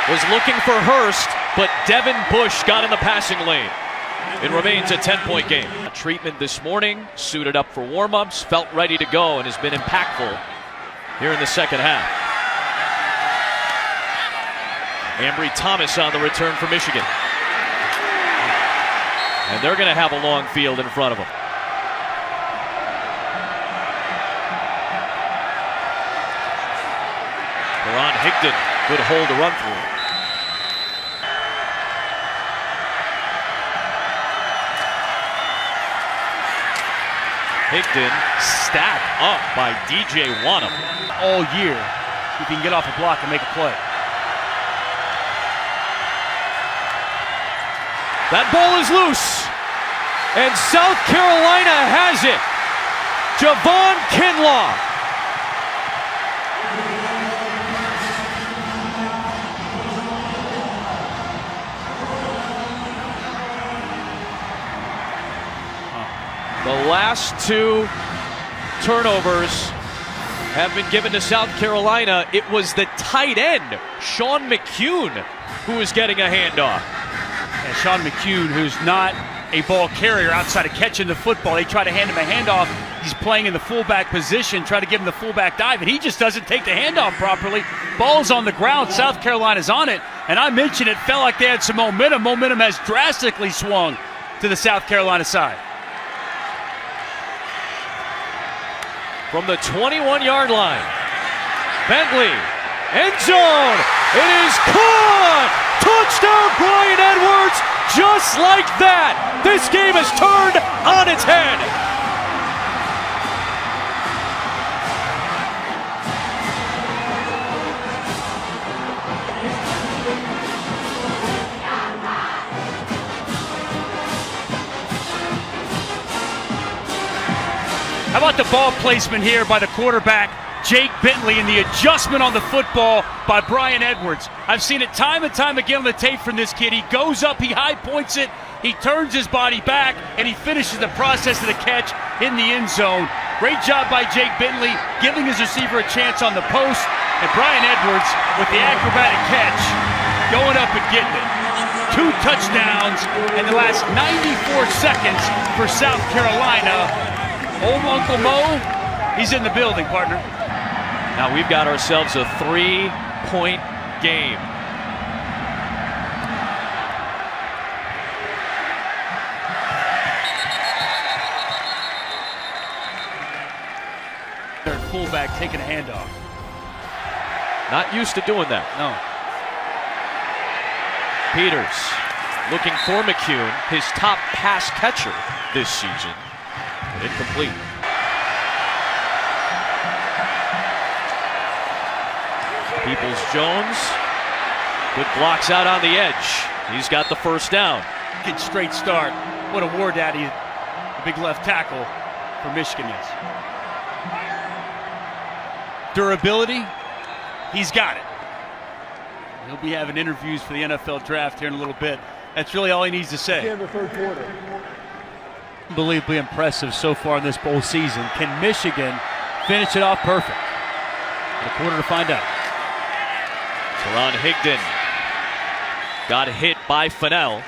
was looking for Hurst, but Devin Bush got in the passing lane. It remains a 10-point game. A treatment this morning, suited up for warm-ups, felt ready to go, and has been impactful here in the second half. Ambry Thomas on the return for Michigan. And they're going to have a long field in front of them. Ron Higdon, good hole to run through. Higdon stacked up by DJ Wanham. All year, if he can get off a block and make a play. That ball is loose, and South Carolina has it. Javon Kinlaw. The last two turnovers have been given to South Carolina. It was the tight end, Sean McCune, who was getting a handoff. And Sean McCune, who's not a ball carrier outside of catching the football. They try to hand him a handoff. He's playing in the fullback position, try to give him the fullback dive, and he just doesn't take the handoff properly. Ball's on the ground. South Carolina's on it. And I mentioned it felt like they had some momentum. Momentum has drastically swung to the South Carolina side. From the 21-yard line, Bentley, end zone, it is caught! Touchdown, Brian Edwards, just like that. This game has turned on its head. How about the ball placement here by the quarterback, Jake Bentley, and the adjustment on the football by Brian Edwards. I've seen it time and time again on the tape from this kid. He goes up, he high points it, he turns his body back, and he finishes the process of the catch in the end zone. Great job by Jake Bentley, giving his receiver a chance on the post, and Brian Edwards with the acrobatic catch, going up and getting it. 2 touchdowns in the last 94 seconds for South Carolina. Old Uncle Mo, he's in the building, partner. Now we've got ourselves a 3-point game. Third fullback taking a handoff. Not used to doing that. No. Peters looking for McCune, his top pass catcher this season. Incomplete. Peoples-Jones, good blocks out on the edge. He's got the first down. Good straight start. What a war daddy, the big left tackle for Michigan is. Durability, he's got it. He'll be having interviews for the NFL draft here in a little bit. That's really all he needs to say. In the third quarter. Unbelievably impressive so far in this bowl season. Can Michigan finish it off perfect? A quarter to find out. Teron Higdon got hit by Fennell.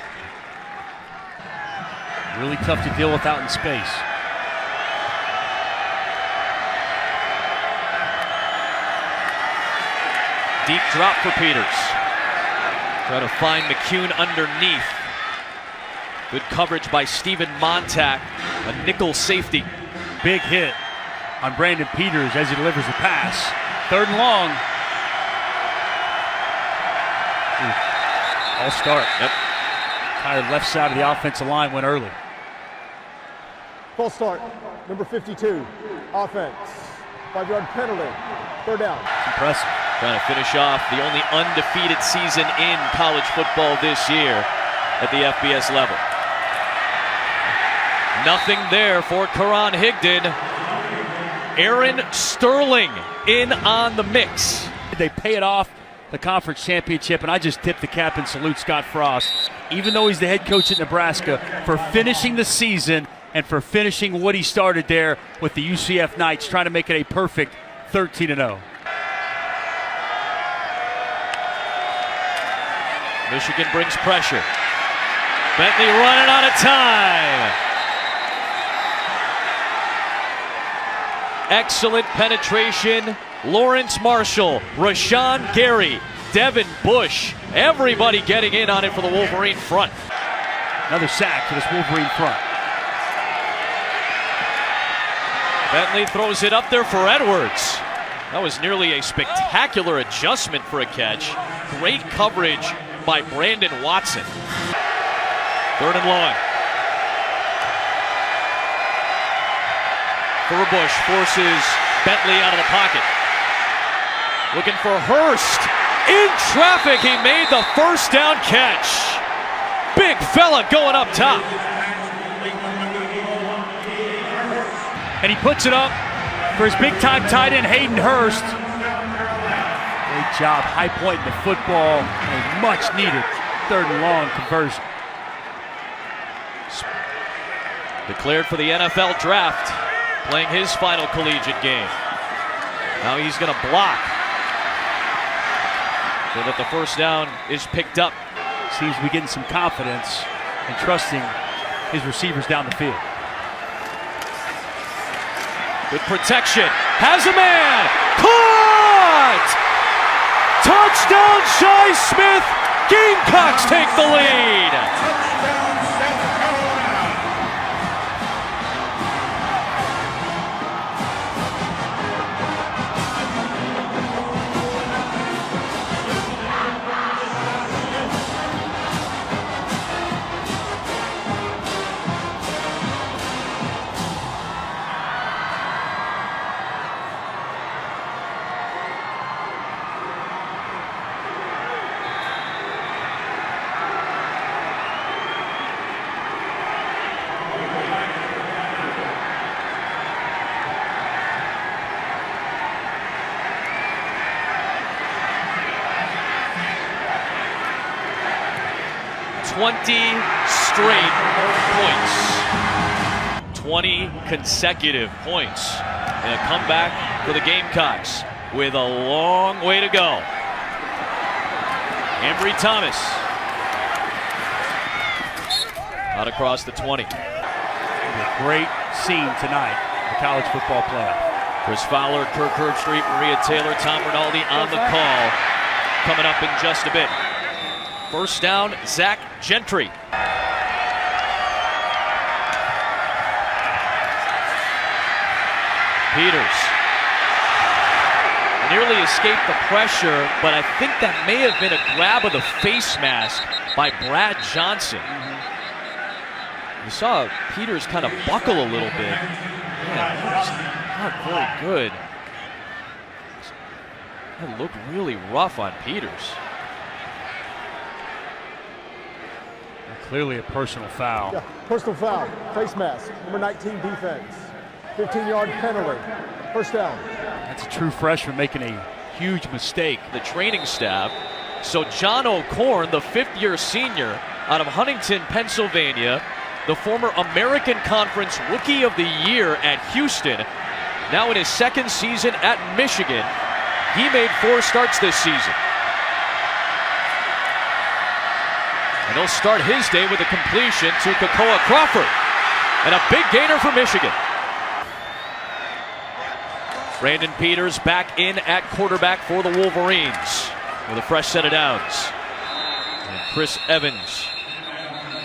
Really tough to deal with out in space. Deep drop for Peters. Try to find McCune underneath. Good coverage by Steven Montag, a nickel safety. Big hit on Brandon Peters as he delivers the pass. 3rd and long. All start. Yep. Entire left side of the offensive line went early. False start, number 52, offense. 5-yard penalty, third down. Impressive. Trying to finish off the only undefeated season in college football this year at the FBS level. Nothing there for Karan Higdon. Aaron Sterling in on the mix. They pay it off, the conference championship, and I just tip the cap and salute Scott Frost, even though he's the head coach at Nebraska, for finishing the season and for finishing what he started there with the UCF Knights, trying to make it a perfect 13-0. Michigan brings pressure. Bentley running out of time. Excellent penetration. Lawrence Marshall, Rashawn Gary, Devin Bush, everybody getting in on it for the Wolverine front. Another sack for this Wolverine front. Bentley throws it up there for Edwards. That was nearly a spectacular adjustment for a catch. Great coverage by Brandon Watson. Third and long. Furbush forces Bentley out of the pocket. Looking for Hurst. In traffic, he made the first down catch. Big fella going up top. And he puts it up for his big-time tight end, Hayden Hurst. Great job high-pointing the football. A much-needed third and long conversion. Declared for the NFL draft, playing his final collegiate game. Now he's going to block so that the first down is picked up. Seems to be getting some confidence and trusting his receivers down the field. Good protection. Has a man. Caught! Touchdown, Shi Smith. Gamecocks take the lead. Straight points. 20 consecutive points. And a comeback for the Gamecocks with a long way to go. Ambry Thomas out across the 20. A great scene tonight, the college football playoff. Chris Fowler, Kirk Herbstreit, Maria Taylor, Tom Rinaldi on the call. Coming up in just a bit. First down, Zach Gentry. Peters nearly escaped the pressure, but I think that may have been a grab of the face mask by Brad Johnson. You saw Peters kind of buckle a little bit. Man, not very good. That looked really rough on Peters. Clearly a personal foul. Yeah, personal foul, face mask, number 19 defense. 15-yard penalty, first down. That's a true freshman making a huge mistake. The training staff. So John O'Korn, the fifth-year senior out of Huntington, Pennsylvania, the former American Conference Rookie of the Year at Houston, now in his second season at Michigan. He made 4 starts this season. And he'll start his day with a completion to Kakoa Crawford. And a big gainer for Michigan. Brandon Peters back in at quarterback for the Wolverines with a fresh set of downs. And Chris Evans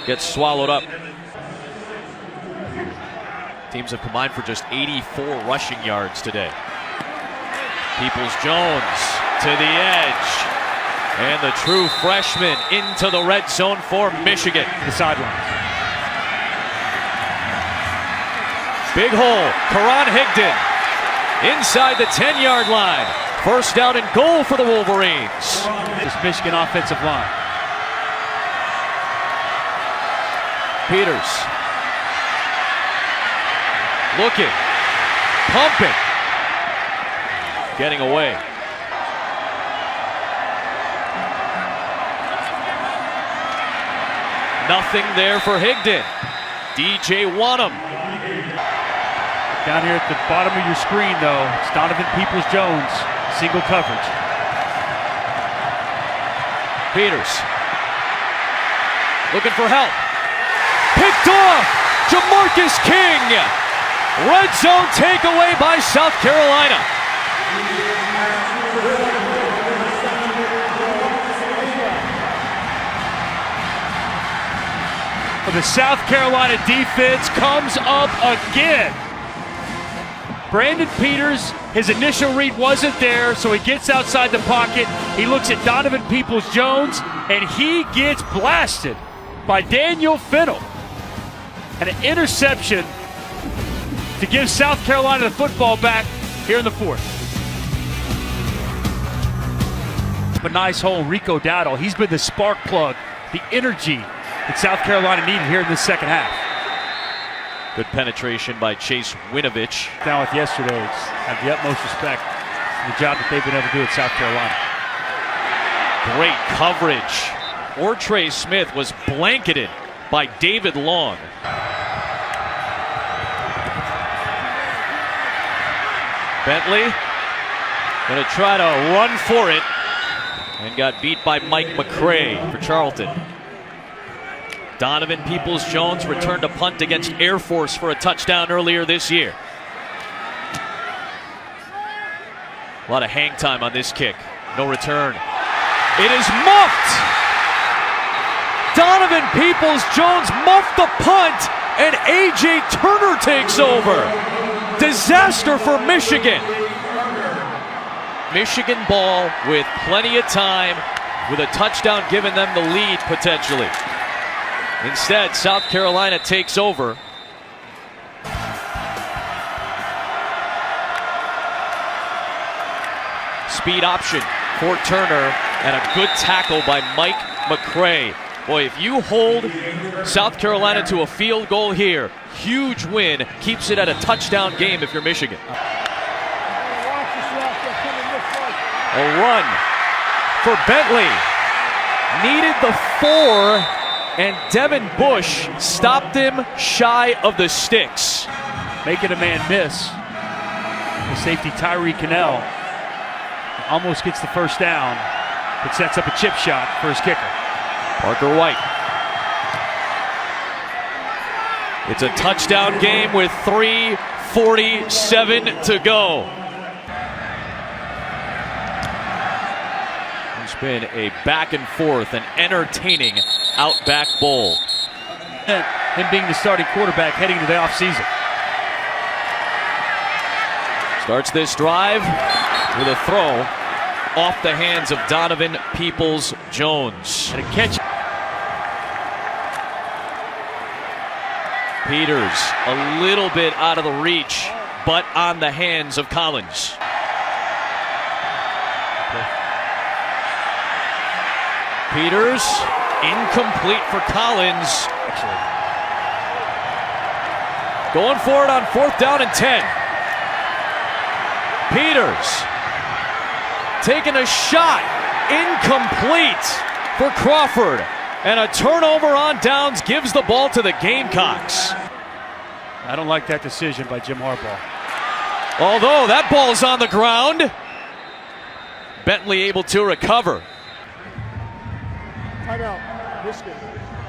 gets swallowed up. Teams have combined for just 84 rushing yards today. Peoples-Jones to the edge. And the true freshman into the red zone for Michigan. The sideline. Big hole, Karan Higdon inside the 10-yard line. First down and goal for the Wolverines. This Michigan offensive line. Peters. Looking. Pumping. Getting away. Nothing there for Higdon. DJ Wanham. Down here at the bottom of your screen, though, it's Donovan Peoples-Jones, single coverage. Peters. Looking for help. Picked off. Jamarcus King. Red zone takeaway by South Carolina. The South Carolina defense comes up again. Brandon Peters, his initial read wasn't there, so he gets outside the pocket. He looks at Donovan Peoples-Jones, and he gets blasted by Daniel Fennell. And an interception to give South Carolina the football back here in the fourth. A nice hole, Rico Dowdle. He's been the spark plug, the energy that South Carolina needed here in the second half. Good penetration by Chase Winovich. Down with yesterday's, have the utmost respect for the job that they've been able to do at South Carolina. Great coverage. Ortre Smith was blanketed by David Long. Bentley gonna try to run for it and got beat by Mike McCray for Charlton. Donovan Peoples-Jones returned a punt against Air Force for a touchdown earlier this year. A lot of hang time on this kick. No return. It is muffed! Donovan Peoples-Jones muffed the punt, and A.J. Turner takes over. Disaster for Michigan. Michigan ball with plenty of time, with a touchdown giving them the lead potentially. Instead, South Carolina takes over. Speed option for Turner, and a good tackle by Mike McCray. Boy, if you hold South Carolina to a field goal here, huge win, keeps it at a touchdown game if you're Michigan. A run for Bentley. Needed the 4, and Devin Bush stopped him shy of the sticks. Making a man miss. The safety Tyree Cannell almost gets the first down, but sets up a chip shot for his kicker. Parker White. It's a touchdown game with 3:47 to go. It's been a back and forth and entertaining Outback Bowl. Him being the starting quarterback heading to the offseason. Starts this drive with a throw off the hands of Donovan Peoples-Jones. And a catch. Peters a little bit out of the reach, but on the hands of Collins. Peters, incomplete for Collins. Going for it on 4th down and 10. Peters taking a shot, incomplete for Crawford. And a turnover on downs gives the ball to the Gamecocks. I don't like that decision by Jim Harbaugh. Although that ball is on the ground. Bentley able to recover. Timeout, Michigan.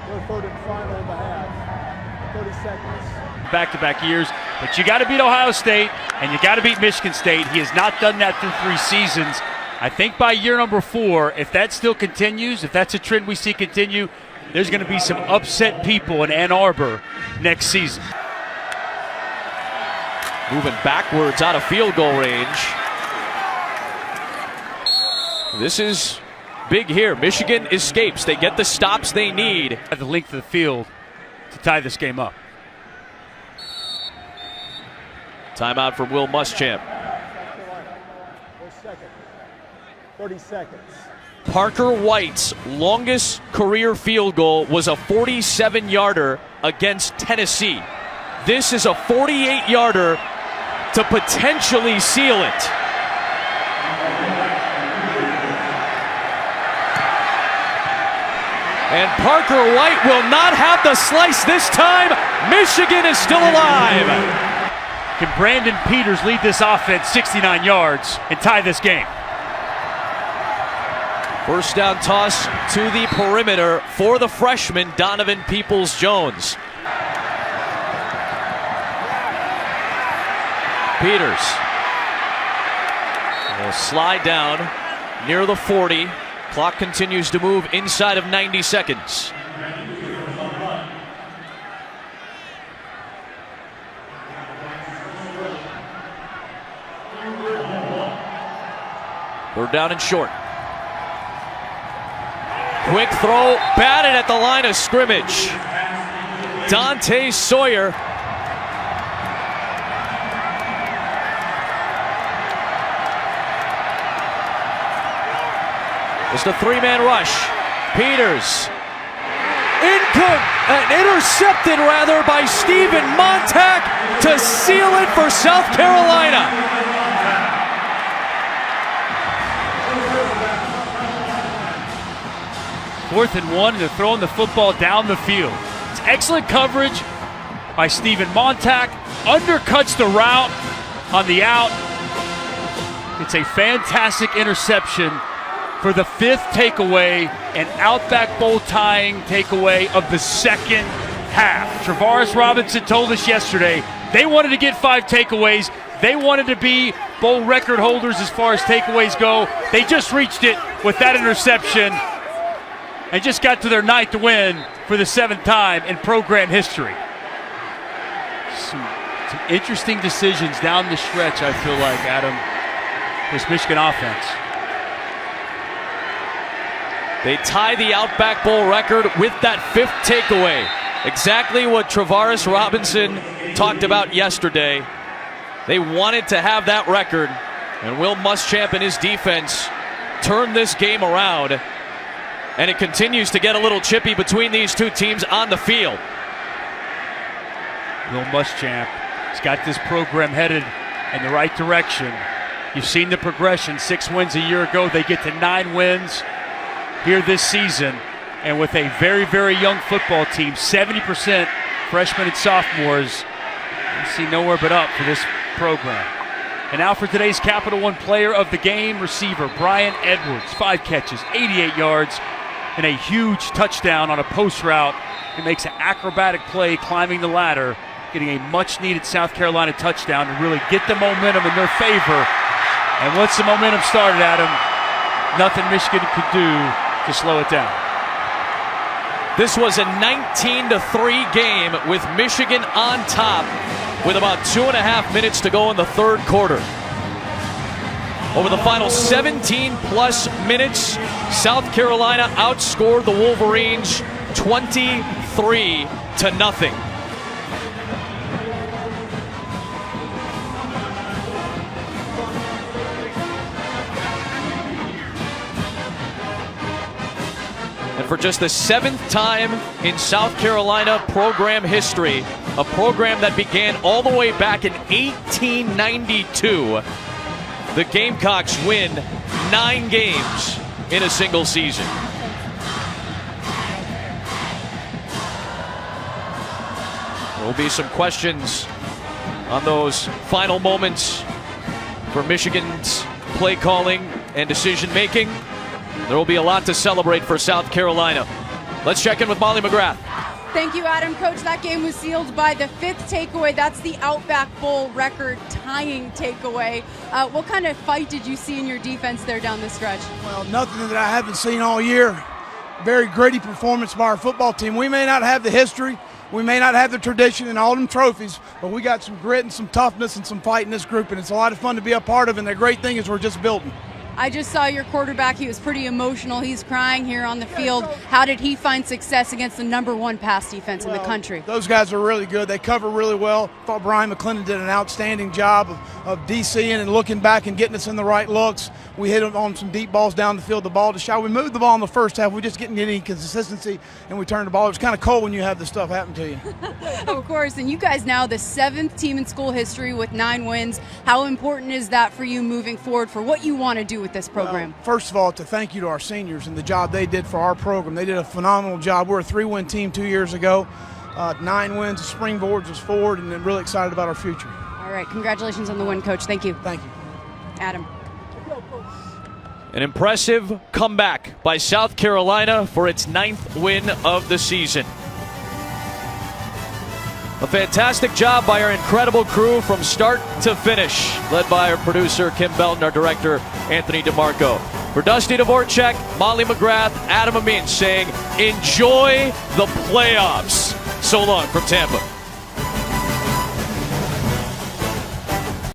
Their 3rd and final in the half. 30 seconds. Back-to-back years, but you got to beat Ohio State and you got to beat Michigan State. He has not done that through 3 seasons. I think by year number 4, if that still continues, if that's a trend we see continue, there's going to be some upset people in Ann Arbor next season. Moving backwards out of field goal range. This is big here. Michigan escapes. They get the stops they need. At the length of the field to tie this game up. Timeout from Will Muschamp. 30 seconds. Parker White's longest career field goal was a 47-yarder against Tennessee. This is a 48-yarder to potentially seal it. And Parker White will not have the slice this time. Michigan is still alive. Can Brandon Peters lead this offense 69 yards and tie this game? First down toss to the perimeter for the freshman, Donovan Peoples-Jones. Peters will slide down near the 40. Clock continues to move inside of 90 seconds. Third down and short. Quick throw, batted at the line of scrimmage. Dante Sawyer. Just a three-man rush. Peters. Intercepted rather by Steven Montag to seal it for South Carolina. Fourth and 1, and they're throwing the football down the field. It's excellent coverage by Steven Montag. Undercuts the route on the out. It's a fantastic interception for the fifth takeaway, and Outback Bowl tying takeaway of the second half. Travaris Robinson told us yesterday they wanted to get 5 takeaways. They wanted to be bowl record holders as far as takeaways go. They just reached it with that interception and just got to their 9th win for the 7th time in program history. Some interesting decisions down the stretch, I feel like, Adam, this Michigan offense. They tie the Outback Bowl record with that 5th takeaway. Exactly what Travaris Robinson talked about yesterday. They wanted to have that record, and Will Muschamp and his defense turned this game around, and it continues to get a little chippy between these two teams on the field. Will Muschamp has got this program headed in the right direction. You've seen the progression. 6 wins a year ago. They get to 9 wins here this season, and with a very, very young football team, 70% freshmen and sophomores, you see nowhere but up for this program. And now for today's Capital One Player of the Game, receiver Brian Edwards, 5 catches, 88 yards, and a huge touchdown on a post route. He makes an acrobatic play climbing the ladder, getting a much-needed South Carolina touchdown to really get the momentum in their favor. And once the momentum started, Adam, nothing Michigan could do to slow it down. This was a 19-3 game with Michigan on top with about 2.5 minutes to go in the third quarter. Over the final 17-plus minutes, South Carolina outscored the Wolverines 23-0. And for just the 7th time in South Carolina program history, a program that began all the way back in 1892, the Gamecocks win 9 games in a single season. There will be some questions on those final moments for Michigan's play calling and decision making. There will be a lot to celebrate for South Carolina. Let's check in with Molly McGrath. Thank you, Adam. Coach, that game was sealed by the 5th takeaway. That's the Outback Bowl record tying takeaway. What kind of fight did you see in your defense there down the stretch? Well, nothing that I haven't seen all year. Very gritty performance by our football team. We may not have the history, we may not have the tradition and all them trophies, but we got some grit and some toughness and some fight in this group, and it's a lot of fun to be a part of, and the great thing is we're just building. I just saw your quarterback. He was pretty emotional. He's crying here on the field. How did he find success against the #1 pass defense in the country? Those guys are really good. They cover really well. I thought Brian McClendon did an outstanding job of DCing and looking back and getting us in the right looks. We hit on some deep balls down the field. The ball to shy. We moved the ball in the first half. We just didn't get any consistency, and we turned the ball. It was kind of cold when you have this stuff happen to you. Of course, and you guys now the 7th team in school history with 9 wins. How important is that for you moving forward for what you want to do with this program? Well, first of all, to thank you to our seniors and the job they did for our program. They did a phenomenal job. We're a 3-win team 2 years ago. 9 wins, the springboards us forward, and I'm really excited about our future. All right, congratulations on the win, Coach. Thank you. Thank you. Adam. An impressive comeback by South Carolina for its 9th win of the season. A fantastic job by our incredible crew from start to finish, led by our producer Kim Belton, our director Anthony DeMarco. For Dusty Dvorak, Molly McGrath, Adam Amin saying, enjoy the playoffs. So long from Tampa.